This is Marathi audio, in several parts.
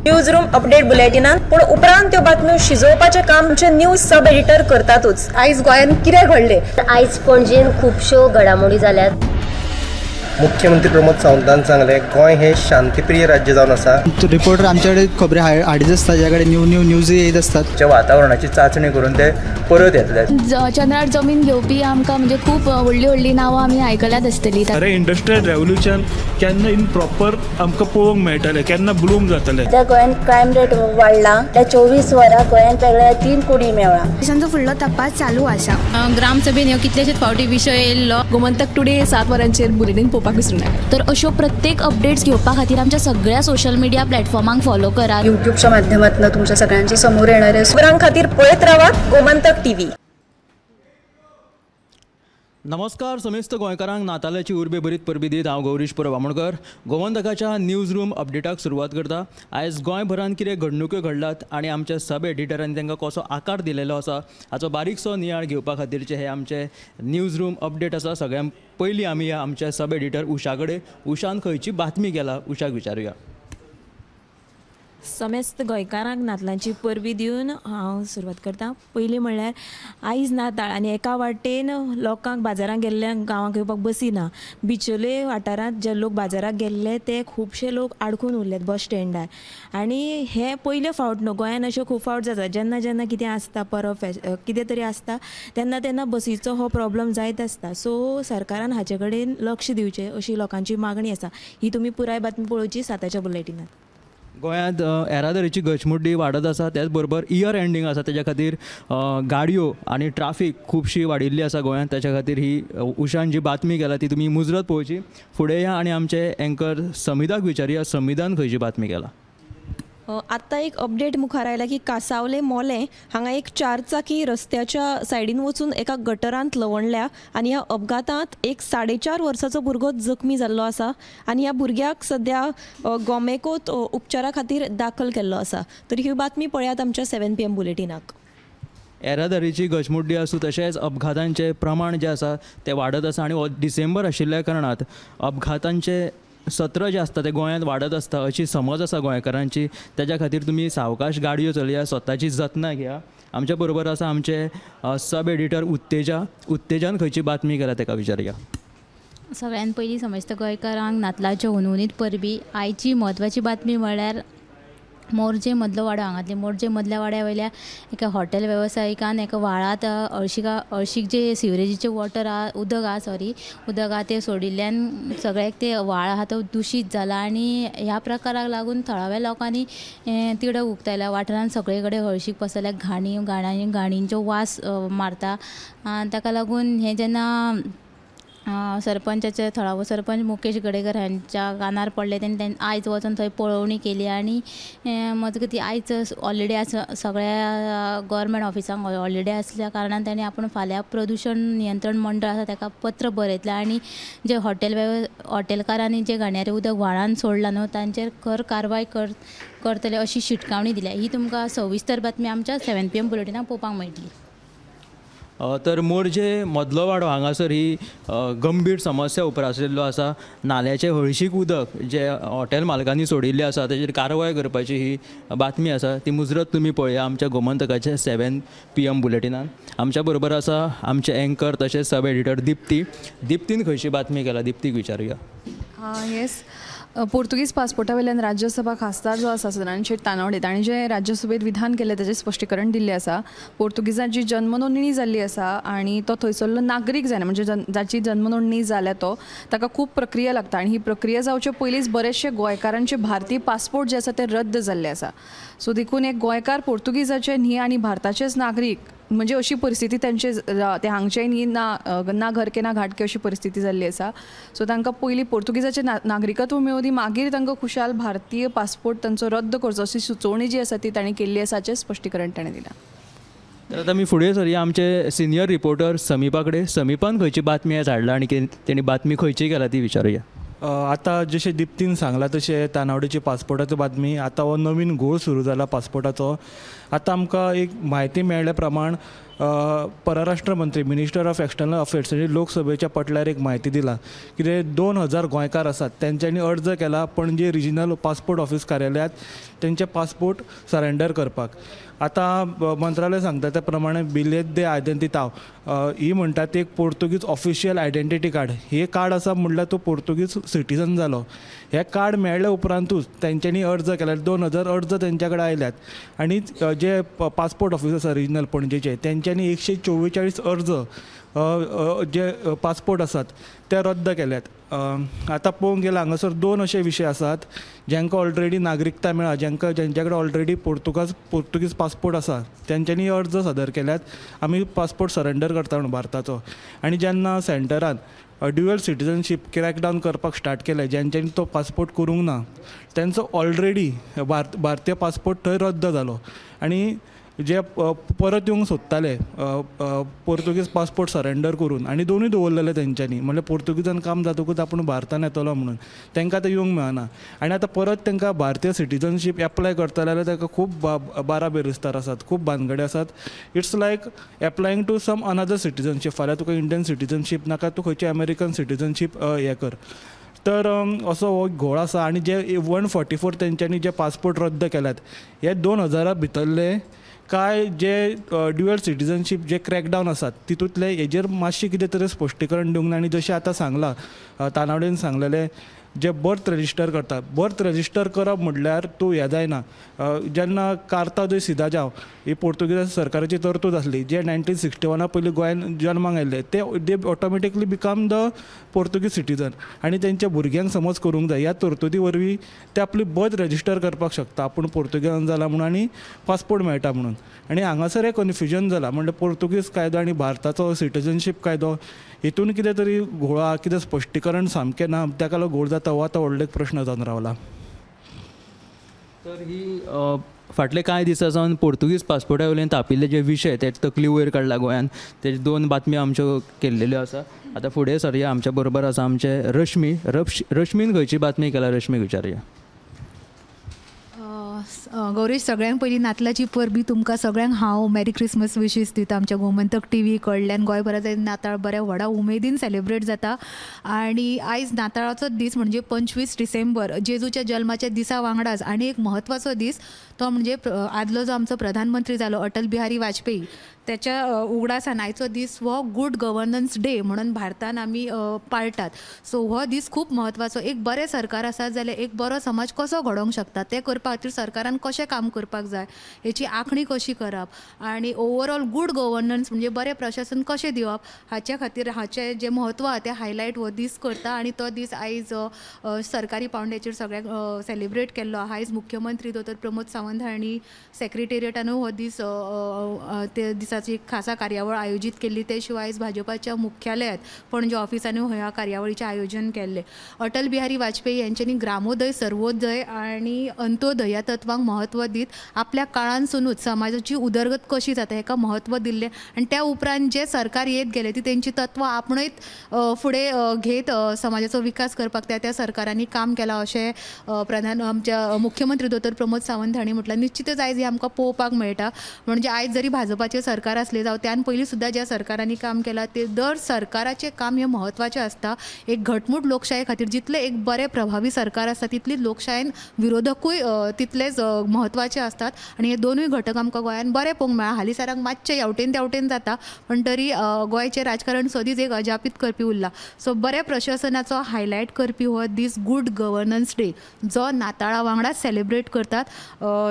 न्यूज रूम अपडेट बुलेटिनान पूण उपरांत त्यो बातम्यो शिजोवपाचें काम आमचे न्यूज सब एडिटर करतातूच। आयज गोंयान कितें घडलें? आयज पणजेन खुबश्यो घडामोडी जाल्यात। मुख्यमंत्री प्रमोद सावंतान सांगले गोंय हे शांतीप्रिय राज्य जावन आसा। रिपोर्टर आमच्याकडे खबरी हाडीत आसता, ज्याकडे न्यूज येत असतात। वातावरणाची चाचणी करून ते परत येतले। चंद्रार जमीन घेवपी आमकां म्हणजे खूब व्हडली नांवां आमी आयकल्यात आसतली। अरे इंडस्ट्रियल रेवल्यूशन केन्ना इन प्रॉपर आमकां पळोवंक मेळटलें, केन्ना ब्लूम जातलें। त्या गोंयान क्रायम रेट वाडला। त्या 24 वरां गोंयान वेगळ्या 3 कोटी मेळ्ळा। देशांचो फुडलो तपास चालू आसा। ग्रामसभेन ह्यो कितलेशेच फावटी विशय येयल्लो। गोमंतक टुडे 7 वरांचेर बुलेटिन पळोवपाक विसरूं नाका। तर अश्यो प्रत्येक अपडेट्स घेवपा खातीर आमच्या सगळ्या सोशल मिडिया प्लॅटफॉर्मांक फॉलो करा। यूट्यूबच्या माध्यमातून तुमच्या सगळ्यांच्या समोर येणाऱ्या खबरां खातीर पळयत रावात गोमंतक टीव्ही। नमस्कार समेस्त गोंयकारांक नातालाची उर्बे बरीत परबी दीत। हांव गौरीश पुरो बामणकर गोमंतकाच्या न्यूज रूम अपडेटाक सुरवात करता। आयज गोंयभरांत कितें घडणुक्यो घडलात आनी आमच्या सब एडिटरांनी तांकां कसो आकार दिलेलो आसा हाचो बारीकसो नियाळ घेवपा खातीरचे हे आमचे न्यूज रूम अपडेट आसा। सगळ्यां पयलीं आमी आमच्या सब एडिटर उशा कडेन, उशान खंयची बातमी केला उशाक विचारुया। समेस्त गोंयकारांक नातलांची परबी दिवन हांव सुरवात करता। पयलीं म्हणल्यार आयज नाताळ आनी एका वाटेन लोकांक बाजारांत गेल्ल्यांक गांवांक येवपाक बसी ना। बिचोले वाठारांत जे लोक बाजाराक गेल्ले ते खुबशे लोक आडकून उरलेत बस स्टँडार। आनी हे पयले फावट न्हू, गोंयान अश्यो खूब फावट जाता जेन्ना जेन्ना कितें आसता परब कितें तरी आसता तेन्ना तेन्ना बसीचो हो प्रॉब्लम जायत आसता। सो सरकारान हाचे कडेन लक्ष दिवचें अशी लोकांची मागणी आसा। ही तुमी पुराय बातमी पळोवची 7च्या बुलेटिनांत। गोंयांत येरादारीची घचमुड्डी वाडत आसा, त्याच बरोबर इयर एंडींग आसा, त्याच्या खातीर गाडयो आनी ट्राफीक खुबशी वाडिल्ली आसा गोंयांत। त्याच्या खातीर ही उशान जी बातमी केला ती तुमी मुजरत पळोवची। फुडें या आनी आमचे एंकर समिदाक विचारया, समिदान खंयची बातमी केला। आत्ता एक अपडेट मुखार आयला की कासावले मोले हांगा एक 4 चाकी रस्त्याच्या सायडीन वचून एका गटरांत लवणल्या आनी ह्या अपघातांत एक 4.5 वर्साचो भुरगो जखमी जाल्लो आसा आनी ह्या भुरग्याक सद्या गोमेकोत उपचारा खातीर दाखल केल्लो आसा। तर ही बातमी पळयात आमच्या 7 PM बुलेटिनाक। येरादारीची घचमुड्डी आसूं तशेंच अपघातांचें प्रमाण जें आसा तें वाडत आसा आनी हो डिसेंबर आशिल्ल्या कारणात अपघातांचे सत्र जे आसता ते गोंयांत वाडत आसता अशी समज आसा गोंयकारांची। त्याच्या खातीर तुमी सावकाश गाडयो चलया, स्वताची जतनाय घेया। आमच्या बरोबर आसा आमचे सब एडिटर उत्तेजान खंयची बातमी केला ताका विचारया। सगळ्यान पयलीं समजता गोंयकारांक नातलाच्यो हुनहुनीत परबी। आयची म्हत्वाची बातमी म्हळ्यार मोरजे मदलो वाडो हांगातले मोरजे मदल्या वाड्या वयल्या एका हॉटेल वेवसायिकान एका व्हाळांत अळशीक जे सिवरेजीचे उदक आहा ते सोडिल्ल्यान सगळ्याक ते व्हाळ आहा तो दुशीत जाला आनी ह्या प्रकाराक लागून थळाव्या लोकांनी तिडक उक्तायला। वाठारांत सगळे कडेन हळशीक पसरल्याक घाणींचो वास मारता। ताका लागून हे जेन्ना सरपंचाचे थळावो सरपंच मुकेश गडेकर हांच्या कानार पडले तेन्ना आयज वचून थंय पळोवणी केली आनी मजगती आयज हॉलिडे सगळ्या गव्हर्मेंट ऑफिसांक हॉलिडे आसल्या कारणान तांणी आपूण फाल्यां प्रदूशण नियंत्रण मंडळ आसा ताका पत्र बरयतलें आनी जे हॉटेलकारांनी जे घाणयारें उदक व्हाळान सोडलां न्हू तांचेर खर कारवाय करतले अशी शिटकावणी दिल्या। ही तुमकां सविस्तर बातमी आमच्या 7 PM बुलेटिनाक पळोवपाक मेळटली। तर मोरजे मदलो वाडो हांगासर ही गंभीर समस्या उप्राशिल्लो आसा। नाल्याचें हळशीक उदक जे हॉटेल मालकांनी सोडिल्लें आसा ताचेर कारवाय करपाची ही बातमी आसा ती मुजरत तुमी पळया आमच्या गोमंतकाच्या 7 PM बुलेटिनान। आमच्या बरोबर आसा आमचे एंकर तशेंच सब एडिटर दिप्तीन खंयची बातमी केला दिप्तीक विचारुया। येस, पोर्तुगीज पासपोर्टा वयल्यान राज्यसभा खासदार जो आसा सदानंद शेट तानावडे ताणें जें राज्यसभेत विधान केलें ताचें स्पश्टीकरण दिल्लें आसा। पोर्तुगीजांची जन्म नोंदणी जाल्ली आसा आनी तो थंयसरलो नागरीक जायना, म्हणजे जाची जन्म नोंदणी जाल्या ताका खूब प्रक्रिया लागता आनी ही प्रक्रिया जावचे पयलींच बरेचशे गोंयकारांचे भारतीय पासपोर्ट जे आसा ते रद्द जाल्ले आसा। सो देखून एक गोंयकार पोर्तुगीजाचे न्ही आनी भारताचेच नागरीक म्हणजे अशी परिस्थिती त्यांचे ते हांगचे न्ही ना घर के ना घाट के अशी परिस्थिती जाल्ली आसा। सो तांकां पयलीं पोर्तुगीजाचें नागरिकत्व मेळोवनी मागीर तांकां खुशाल भारतीय पासपोर्ट तांचो रद्द करचो अशी सुचोवणी जी आसा ती तांणी केल्ली आसा हाचें स्पश्टीकरण ताणें दिलां। आता आमी फुडें सरया आमचे सिनियर रिपोर्टर समीपा कडेन। समीपान खंयची बातमी आज हाडला आनी तेणी बातमी खंयची केला ती विचारुया। आता जशें दिप्तीन सांगला तशें तानावडेची पासपोर्टाची बातमी। आता हो नवीन घोळ सुरू जाला पासपोर्टाचो। आता आमकां एक म्हायती मेळ्ळ्या प्रमाण परराष्ट्र मंत्री मिनिस्टर ऑफ एक्सटर्नल अफेअर्स हांणी लोकसभेच्या पटल्यार एक म्हायती दिला की 2000 गोंयकार आसात त्यांच्यांनी अर्ज केला पणजे रिजनल पासपोर्ट ऑफिस कार्यालयात त्यांचे पासपोर्ट सरेंडर करपाक. आतां मंत्रालय सांगता त्या प्रमाणे बिलेत दे आयडेंटिताव ही म्हणटा ती एक पोर्तुगीज ऑफिशियल आयडेंटिटी कार्ड. हे कार्ड आसा म्हणल्यार तो पोर्तुगीज सिटीजन जालो. हे कार्ड मेळ्ळ्या उपरांतूच तेंच्यांनी अर्ज केल्यार 2000 अर्ज तेंच्या कडेन आयल्यात आनी जे पासपोर्ट ऑफिस आसा रिजनल पणजेचे तेंच्यांनी 144 अर्ज जे पासपोर्ट आसात ते रद्द केल्यात. आतां पळोवंक गेल्यार हांगासर 2 अशे विशय आसात जांकां ऑलरेडी नागरिकता मेळ्ळा, जेंच्या कडेन ऑलरेडी पोर्तुगीज पासपोर्ट आसा तेंच्यांनी अर्ज सादर केल्यात आमी पासपोर्ट सरेंडर करता म्हणून भारताचो. आनी जेन्ना सेंटरान ड्युअल सिटीजनशीप क्रॅकडावन करपाक स्टार्ट केलें, ज्यांच्यांनी तो पासपोर्ट करूंक ना तेंचो ऑलरेडी भारतीय पासपोर्ट थंय रद्द जालो आनी जे परत येवंक सोदताले पोर्तुगीज पासपोर्ट सरेंडर करून आनी दोनूय दवरलेले तेंच्यांनी, म्हणल्यार पोर्तुगीजान काम जातकूच आपूण भारतान येतलो म्हणून तेंकां आतां येवंक मेळना. आनी आतां परत तेंकां भारतीय सिटीजनशीप एप्लाय करतले जाल्यार तेका खूब बारा बेरिस्तार आसात, खूब भानगडे आसात. It's like applying to some another citizenship. फाल्यां तुका इंडियन सिटीजनशीप नाका, तूं खंयची अमेरिकन सिटीजनशीप हे कर. तर असो हो घोळ आसा. आनी जे 144 तेंच्यांनी जे पासपोर्ट रद्द केल्यात हे 2000 भितरले काय जे ड्युअल सिटीजनशीप जे क्रॅकडावन आसात तितूंतले हेजेर मातशें कितें तरी स्पश्टीकरण दिवंक ना. आनी जशें आतां सांगलां तानावडेन सांगलेलें जे बर्थ रजिस्टर करता, बर्थ रजिस्टर करप म्हटल्यार तूं हें जायना. जेन्ना कार्ता दे सिदाजांव ही पोर्तुगीज सरकाराची तरतूद आसली, जे 1961 पयलीं गोंयान जल्माक आयिल्ले ते automatically become the Portuguese citizen. आनी तेंच्या भुरग्यांक समज करूंक जाय ह्या तरतुदी वरवीं ते आपली बर्थ रजिस्टर करपाक शकता आपूण पोर्तुगीजान जाला म्हणून आनी पासपोर्ट मेळटा म्हणून. आनी हांगासर एक कन्फ्युजन जाला, म्हणजे पोर्तुगीज कायदो आनी भारताचो सिटीजनशीप कायदो हितून कितें तरी घोळ आहा, कितें स्पश्टीकरण सामकें ना, ताका लागून घोळ जाता हो आतां व्हडलो एक प्रश्न जावन रावला. तर ही फाटले कांय दीस सावन पोर्तुगीज पासपोर्टा वयल्यान तापिल्ले जे विशय ते तकली वयर काडला गोंयान, तेजे 2 बातम्यो आमच्यो केल्लेल्यो आसा. आतां फुडें सरया, आमच्या बरोबर आसा आमचे रश्मीन खंयची बातमी केला, रश्मीक विचारया. गौरेश, सगळ्यांक पयलीं नातलाची परबी तुमकां सगळ्यांक हांव मेरी क्रिसमस विशीस दिता आमच्या गोमंतक टीव्ही कडल्यान. गोंयभरांत नाताळ बऱ्या व्हडा उमेदीन सेलिब्रेट जाता आनी आयज नाताळाचो दीस म्हणजे 25 डिसेंबर जेजूच्या जल्माच्या दिसा वांगडाच आनी एक म्हत्वाचो दीस तो म्हणजे आदलो जो आमचो प्रधानमंत्री जालो अटल बिहारी वाजपेयी त्याच्या उगडासान आयचो दीस हो गूड गव्हर्नन्स डे म्हणून भारतान आमी पाळटात. सो हो दीस खूब म्हत्वाचो. एक बरें सरकार आसा जाल्यार एक बरो समाज कसो घडोवंक शकता ते करपा खातीर सरकारान कशें काम करपाक जाय, हेची आखणी कशी करप आनी ओवरऑल गूड गव्हर्नन्स म्हणजे बरें प्रशासन कशें दिवप हाच्या खातीर हाचें जें म्हत्व आहा तें हायलायट हो दीस करता. आनी तो दीस आयज सरकारी पावंड्याचेर सगळ्यांक सेलिब्रेट केल्लो आहा. आयज मुख्यमंत्री दोतोर प्रमोद सावंत हांणी सेक्रेटेरियटानूय हो दीस ते दिसाची खासा कार्यावळ आयोजीत केल्ली. ते शिवाय आयज भाजपाच्या मुख्यालयात पणजे ऑफिसांनी ह्या कार्यावळीचें आयोजन केल्लें. अटल बिहारी वाजपेयी यांच्यांनी ग्रामोदय, सर्वोदय आनी अंत्योदय ह्या तत्वांक महत्व दीत आपल्या काळानसुनूच समाजाची उदरगत कशी जाता हेका महत्व दिल्लें. आनी त्या उपरांत जे सरकार येत गेले ती तेंची तत्वां आपणयत फुडें घेत समाजाचो विकास करपाक त्या सरकारांनी काम केलां अशें आमच्या मुख्यमंत्री दोतोर प्रमोद सावंत हांणी म्हटलां. निश्चितच आयज हें आमकां पळोवपाक मेळटा. म्हणजे आयज जरी भाजपाचें सरकार आसलें जावं त्यान पयलीं सुद्दां ज्या सरकारांनी काम केलां ते दर सरकाराचें काम हें म्हत्वाचें आसता. एक घटमूट लोकशाये खातीर जितलें एक बरें प्रभावी सरकार आसता तितलीच लोकशायेन विरोधकूय तितलेच म्हत्वाचे असतात. आनी हे दोनूय घटक आमकां गोंयान बरें पळोवंक मेळ्ळा. हालींसराक मातशें हेवटेन तेवटेन जाता पण तरी गोंयचें राजकारण सदींच एक अजापीत करपी उरला. सो बऱ्या प्रशासनाचो हायलायट करपी हो दीस गूड गव्हर्नन्स डे जो नाताळा वांगडाच सेलिब्रेट करतात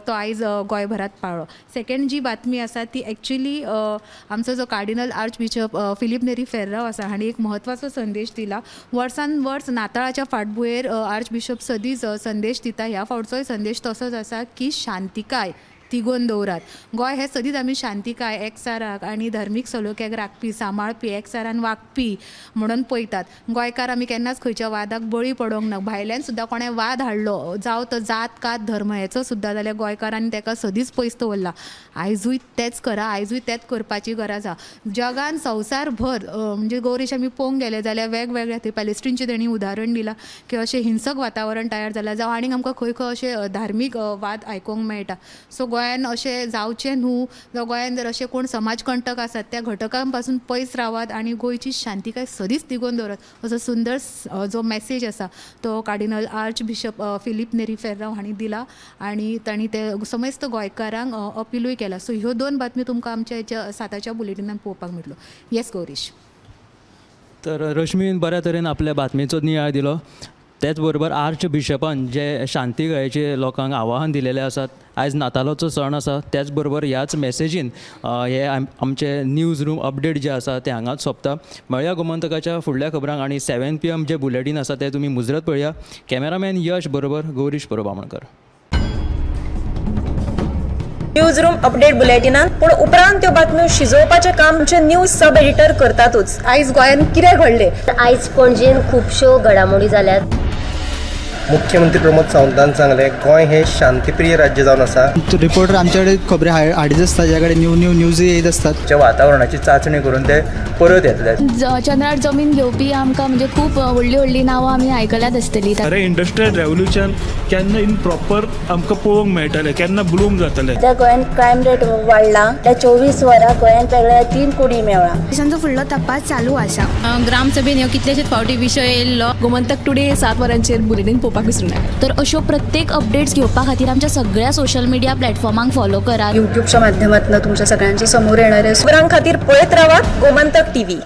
तो आयज गोंयभरांत पाळ्ळो. सेकंड जी बातमी आसा ती एक्चुली आमचो जो कार्डिनल आर्च बिशप फिलीप नेरी फेर्रांव आसा हांणी एक म्हत्वाचो संदेश दिला. वर्सान वर्स नाताळाच्या फाटभुंयेर आर्च बिशप सदींच संदेश दिता. ह्या फावटचोय संदेश तसोच आसा की शांतिकाय तिगोवन दवरात. गोंय हे सदींच आमी शांतिकाय, एकचाराक आनी धर्मीक सलोख्याक राखपी, सांबाळपी, एकचारान वागपी म्हणून पळयतात. गोंयकार आमी केन्नाच खंयच्या वादाक बळी पडोंक ना. भायल्यान सुद्दां कोणें वाद हाडलो जावं तो जात कात धर्म हेचो सुद्दां जाल्यार गोंयकारांनी ताका सदींच पयस दवरला. आयजूय तेंच करा, आयजूय तेंच करपाची गरज आसा. जगान संवसारभर म्हणजे गौरीश आमी पळोवंक गेले जाल्यार वेगवेगळ्या थंय पॅलेस्टिनचें तेणी उदाहरण दिलां की अशें हिंसक वातावरण तयार जालां जावं आनीक आमकां खंय खंय अशें धार्मीक वाद आयकूंक मेळटा. सो गोंयान अशें जावचें न्हू, जावं गोंयान जर अशे कोण समाजकंटक आसात त्या घटकां पासून पयस रावात आनी गोंयची शांतीकाय सदींच तिगोवन दवरात असो सुंदर जो मेसेज आसा तो कार्डिनल आर्च बिशप फिलीप नेरी फेर्रांव हांणी दिला आनी तांणी ते समेस्त गोंयकारांक अपीलूय केला. सो ह्यो 2 बातम्यो तुमकां आमच्या हेच्या 7च्या बुलेटिनान पळोवपाक मेळटलो. येस गौरीश. तर रश्मीन बऱ्या तरेन आपल्या बातमेचो नियाळ दिलो. त्याच बरोबर आर्च बिशपान जे शांतीकायेचे लोकांक आवाहन दिलेलें आसा. आयज नातालाचो सण आसा, त्याच बरोबर ह्याच मेसेजीन हे आमचे न्यूज रूम अपडेट जे आसा ते हांगाच सोंपता. मेळया गोमंतकाच्या फुडल्या खबरांक आनी 7 PM जे बुलेटीन आसा ते तुमी मुजरत पळया. कॅमेरामॅन यश बरोबर गौरीश परबामणकर. न्यूज रूम अपडेट बुलेटिनान पूण उपरांत त्यो बातम्यो शिजोवपाचें काम आमचे न्यूज सब एडिटर करतातूच. आयज गोंयान कितें घडलें? आयज पणजेन खुबश्यो घडामोडी जाल्यात. मुख्यमंत्री प्रमोद सावंतान सांगले गोंय हे शांतीप्रिय राज्य जावन आसा. रिपोर्टर आमचे कडेन खबरी हाडीत आसता, ज्या कडेन न्यूज येत असतात. वातावरणाची चाचणी करून ते परत येतले. चंद्रार जमीन घेवपी आमकां म्हणजे खूब व्हडली व्हडली नांवां आमी आयकल्यात आसतली. अरे इंडस्ट्रियल रेवल्युशन केन्ना इन प्रॉपर आमकां पळोवंक मेळटलें, केन्ना ब्लूम जातलें. त्या गोंयान क्रायम रेट वाडला. त्या 24 वरां गोंयान वेगळ्या 3 कुडी मेळ्ळा. देशांचो फुडलो तपास चालू आसा. ग्रामसभेन ह्यो कितलेशेच फावटी विशय येयल्लो. गोमंतक टुडे 7 वरांचेर बुलेटीन पळोवपाक विसरूं नाका. तर अश्यो प्रत्येक अपडेट्स घेवपा खातीर आमच्या सगळ्या सोशल मिडिया प्लॅटफॉर्मांक फॉलो करा. युट्यूबच्या माध्यमातून तुमच्या सगळ्यांच्या समोर येणाऱ्या खबरां खातीर पळयत रावात गोमंतक TV.